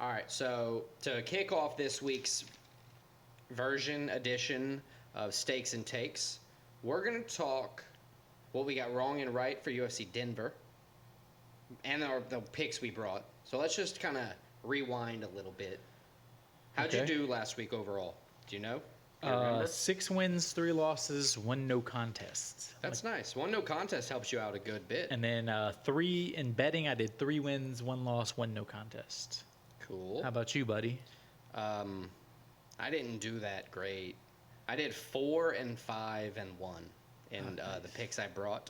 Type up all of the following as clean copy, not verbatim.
All right, so to kick off this week's edition of Stakes and Takes, we're going to talk what we got wrong and right for UFC Denver and the picks we brought. So let's just kind of rewind a little bit. How'd you do last week overall? Do you know? Do you remember? 6 wins, 3 losses, 1 no contest. That's nice. 1 no contest helps you out a good bit. And then 3 in betting, I did 3 wins, 1 loss, 1 no contest. Cool. How about you, buddy? I didn't do that great. I did 4 and 5 and 1 in the picks I brought.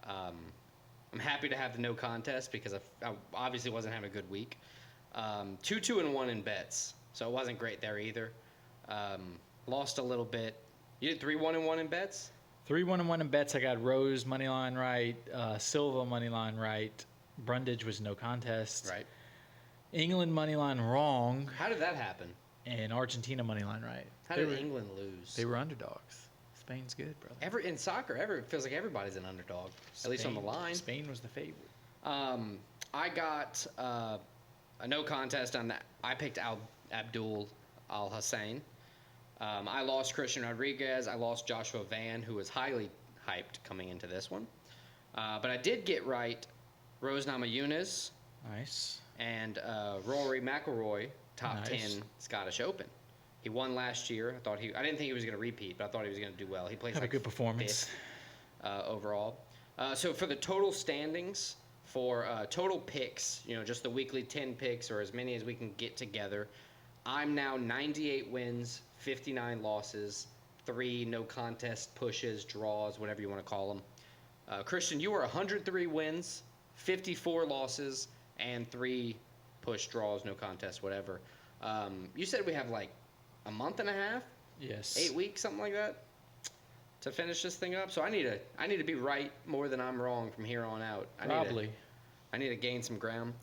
I'm happy to have the no contest because I obviously wasn't having a good week. 2 and 1 in bets, so it wasn't great there either. Lost a little bit. You did 3 1 in bets? 3 1 in bets. I got Rose money line right, Silva money line right. Brundage was no contest. Right. England money line wrong. How did that happen? And Argentina money line right. How did England lose? They were underdogs. Spain's good, brother. In soccer, it feels like everybody's an underdog, at least on the line. Spain was the favorite. I got a no contest on that. I picked Abdul Al Hussein. I lost Christian Rodriguez. I lost Joshua Van, who was highly hyped coming into this one. But I did get right Rose Namajunas. Nice. And Rory McIlroy, top 10 Scottish Open. He won last year. I didn't think he was going to repeat, but I thought he was going to do well. He plays a good performance overall. So for the total standings, for total picks, just the weekly 10 picks or as many as we can get together, I'm now 98 wins, 59 losses, 3 no contest pushes, draws, whatever you want to call them. Christian, you were 103 wins, 54 losses, and 3 push draws, no contest, whatever. You said we have like a month and a half? Yes. 8 weeks, something like that, to finish this thing up. So I need to be right more than I'm wrong from here on out. I need to gain some ground.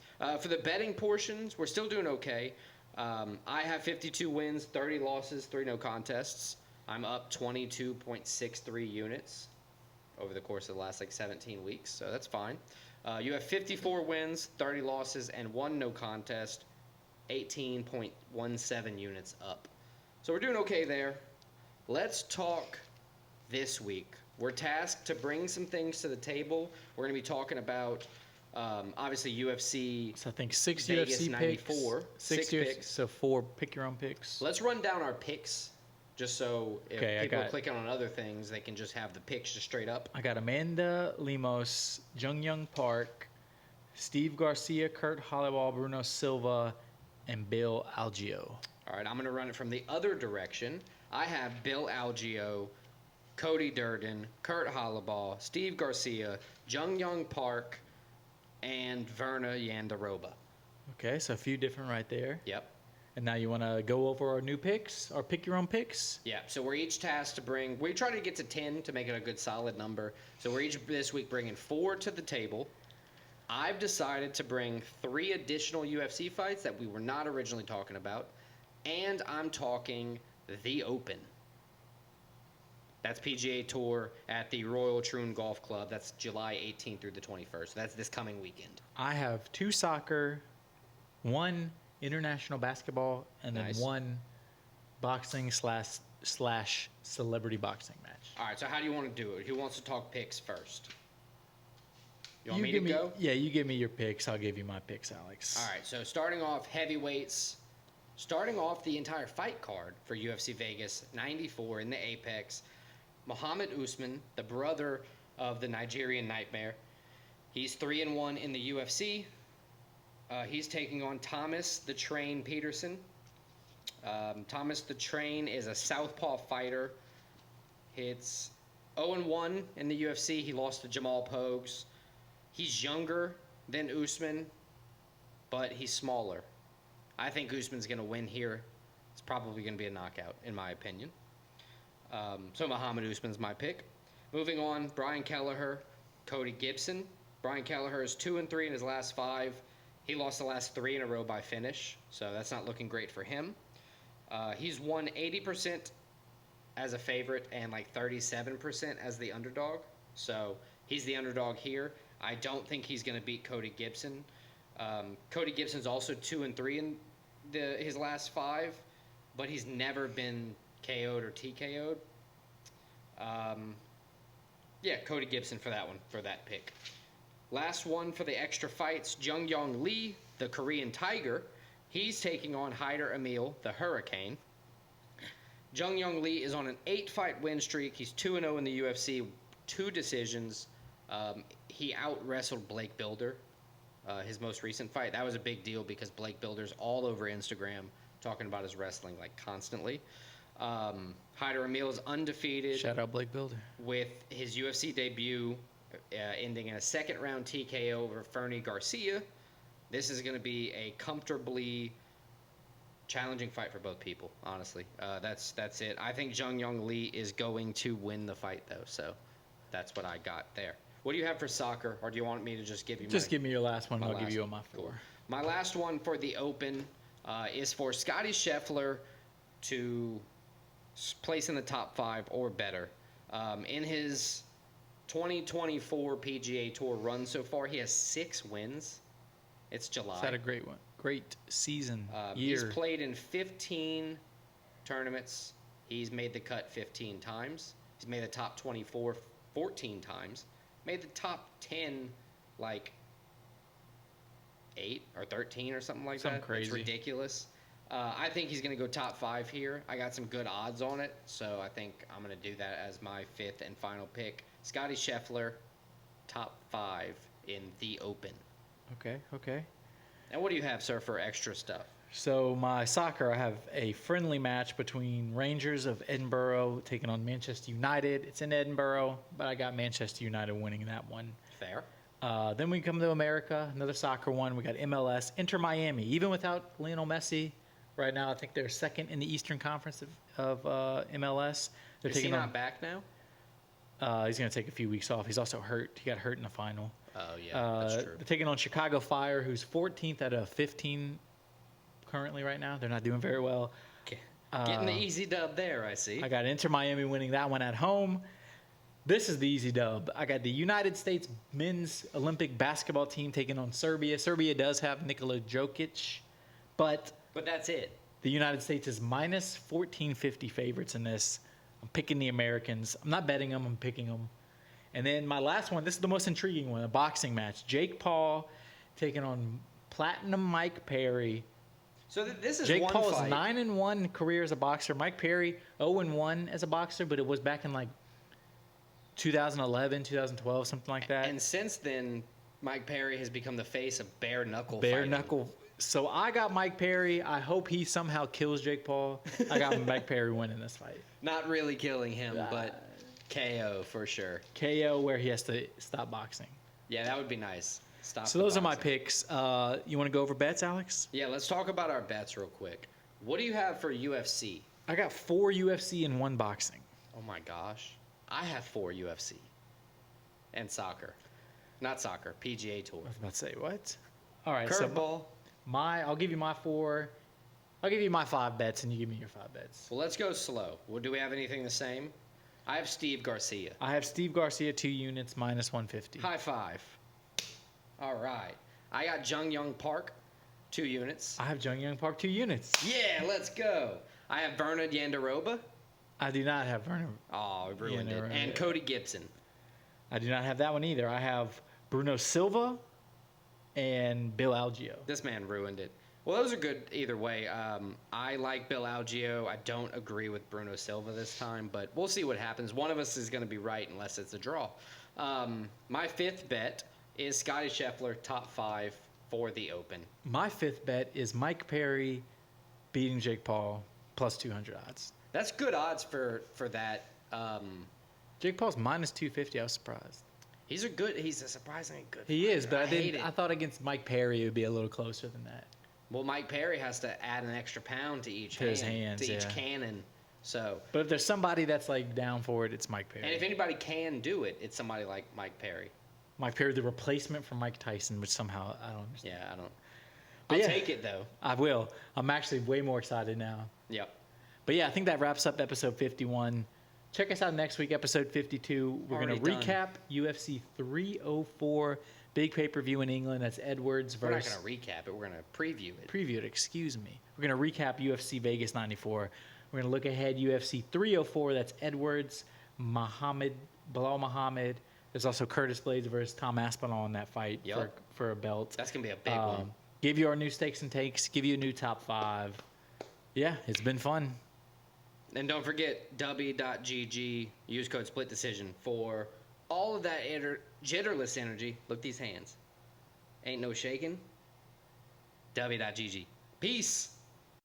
For the betting portions, we're still doing okay. I have 52 wins, 30 losses, 3 no contests. I'm up 22.63 units over the course of the last 17 weeks, so that's fine. You have 54 wins, 30 losses, and 1 no contest, 18.17 units up. So we're doing okay there. Let's talk this week. We're tasked to bring some things to the table. We're going to be talking about, obviously, UFC. So I think 6 Vegas UFC 94, picks. 6 picks. So 4 pick your own picks. Let's run down our picks, just so if people are clicking on other things, they can just have the picks just straight up. I got Amanda Lemos, Jung Young Park, Steve Garcia, Kurt Holloway, Bruno Silva, and Bill Algeo. All right, I'm going to run it from the other direction. I have Bill Algeo, Cody Durden, Kurt Holloway, Steve Garcia, Jung Young Park, and Verna Yandaroba. Okay, so a few different right there. Yep. And now you want to go over our new picks, our pick your own picks? Yeah, so we're each tasked to we try to get to 10 to make it a good solid number. So we're each this week bringing 4 to the table. I've decided to bring 3 additional UFC fights that we were not originally talking about. And I'm talking the Open. That's PGA Tour at the Royal Troon Golf Club. That's July 18th through the 21st. So that's this coming weekend. I have 2 soccer, 1 international basketball, and then 1 boxing slash celebrity boxing match. All right, so how do you want to do it? Who wants to talk picks first? You want me to go? Yeah, you give me your picks. I'll give you my picks, Alex. All right, so starting off heavyweights, starting off the entire fight card for UFC Vegas 94 in the Apex, Muhammad Usman, the brother of the Nigerian Nightmare. He's 3-1 in the UFC. He's taking on Thomas the Train Peterson. Thomas the Train is a southpaw fighter. It's 0-1 in the UFC. He lost to Jamal Pogues. He's younger than Usman, but he's smaller. I think Usman's going to win here. It's probably going to be a knockout, in my opinion. So Muhammad Usman's my pick. Moving on, Brian Kelleher, Cody Gibson. Brian Kelleher is 2-3 in his last 5. He lost the last 3 in a row by finish, so that's not looking great for him. He's won 80% as a favorite and like 37% as the underdog. So he's the underdog here. I don't think he's going to beat Cody Gibson. Cody Gibson's also 2-3 his last 5, but he's never been KO'd or TKO'd. Yeah, Cody Gibson for that one, for that pick. Last one for the extra fights, Jung Yong Lee, the Korean Tiger. He's taking on Hyder Emil, the Hurricane. Jung Yong Lee is on an 8-fight win streak. He's 2-0 in the UFC, 2 decisions. He out-wrestled Blake Builder, his most recent fight. That was a big deal because Blake Builder's all over Instagram talking about his wrestling like constantly. Hyder Emil is undefeated. Shout out Blake Builder. With his UFC debut ending in a second-round TKO over Fernie Garcia. This is going to be a comfortably challenging fight for both people, honestly. That's it. I think Jung Yong Lee is going to win the fight, though, so that's what I got there. What do you have for soccer, or do you want me to just give you give me your last one, I'll give you my 4. Cool. My last one for the Open is for Scotty Scheffler to place in the top 5 or better. In his 2024 PGA Tour run so far, he has 6 wins. It's July. He's had a great one. Great season, He's year. played in 15 tournaments. He's made the cut 15 times. He's made the top 24 14 times. Made the top 10 like 8 or 13 or something like Something that. crazy. It's ridiculous. I think he's going to go top 5 here. I got some good odds on it, so I think I'm going to do that as my 5th and final pick. Scotty Scheffler, top 5 in the Open. Okay. And what do you have, sir, for extra stuff? So my soccer, I have a friendly match between Rangers of Edinburgh taking on Manchester United. It's in Edinburgh, but I got Manchester United winning that one. Fair. Then we come to America, another soccer one. We got MLS, Inter Miami. Even without Lionel Messi, right now I think they're second in the Eastern Conference of MLS. They're Is he taking not on. back now? He's going to take a few weeks off. He's also hurt. He got hurt in the final. Oh, yeah, that's true. They're taking on Chicago Fire, who's 14th out of 15 currently right now. They're not doing very well. Getting the easy dub there, I see. I got Inter Miami winning that one at home. This is the easy dub. I got the United States men's Olympic basketball team taking on Serbia. Serbia does have Nikola Jokic, but that's it. the United States is minus 1450 favorites in this. I'm picking the Americans. I'm not betting them. I'm picking them. And then my last one, this is the most intriguing one, a boxing match. Jake Paul taking on Platinum Mike Perry. So this is Jake one Paul's fight. 9-1 career as a boxer. Mike Perry 0-1 as a boxer, but it was back in like 2011, 2012, something like that. And since then, Mike Perry has become the face of bare knuckle Bare fighting. knuckle. So I got Mike Perry. I hope he somehow kills Jake Paul. I got Mike Perry winning this fight. Not really killing him, but KO for sure. KO where he has to stop boxing. Yeah, that would be nice. Stop. So the those are my boxing. picks. You want to go over bets, Alex? Yeah, let's talk about our bets real quick. What do you have for UFC? I got 4 UFC and 1 boxing. Oh my gosh. I have 4 UFC. And soccer. Not soccer, PGA Tour. I was about to say, what? All right, Curveball. so I'll give you my 4. I'll give you my 5 bets, and you give me your 5 bets. Well, let's go slow. Well, do we have anything the same? I have Steve Garcia. I have Steve Garcia 2 units minus 150. High five. All right. I got Jung Young Park, 2 units. I have Jung Young Park 2 units. Yeah, let's go. I have Bernard Yandaroba. I do not have Werner. Oh, I ruined it. Yandaroba. And Cody Gibson. I do not have that one either. I have Bruno Silva and Bill Algeo. This man ruined it. Well, those are good either way. I like Bill Algeo. I don't agree with Bruno Silva this time, but we'll see what happens. One of us is going to be right unless it's a draw. My 5th bet is Scotty Scheffler, top 5 for the Open. My 5th bet is Mike Perry beating Jake Paul plus 200 odds. That's good odds for that. Jake Paul's minus 250. I was surprised. He's a surprisingly good He fighter. is, but hate it. I thought against Mike Perry it would be a little closer than that. Well, Mike Perry has to add an extra pound to each To his hands, to each yeah. cannon. So, But if there's somebody that's like down for it, it's Mike Perry. and if anybody can do it, it's somebody like Mike Perry. Mike Perry, the replacement for Mike Tyson, which somehow I don't understand. Yeah, I don't. But I'll yeah. take it though. I will. I'm actually way more excited now. Yep. But yeah, I think that wraps up episode 51. Check us out next week, episode 52. We're going to Already done. recap UFC 304 Big pay-per-view in England. That's Edwards We're not versus... going to recap it. We're going to preview it. Preview it, excuse me. We're going to recap UFC Vegas 94. We're going to look ahead UFC 304. That's Edwards, Bilal Muhammad. There's also Curtis Blades versus Tom Aspinall in that fight for a belt. That's going to be a big one. Give you our new stakes and takes. Give you a new top 5. Yeah, it's been fun. And don't forget, W.GG, use code split decision for all of that jitterless energy. Look these hands. Ain't no shaking. W.GG. Peace.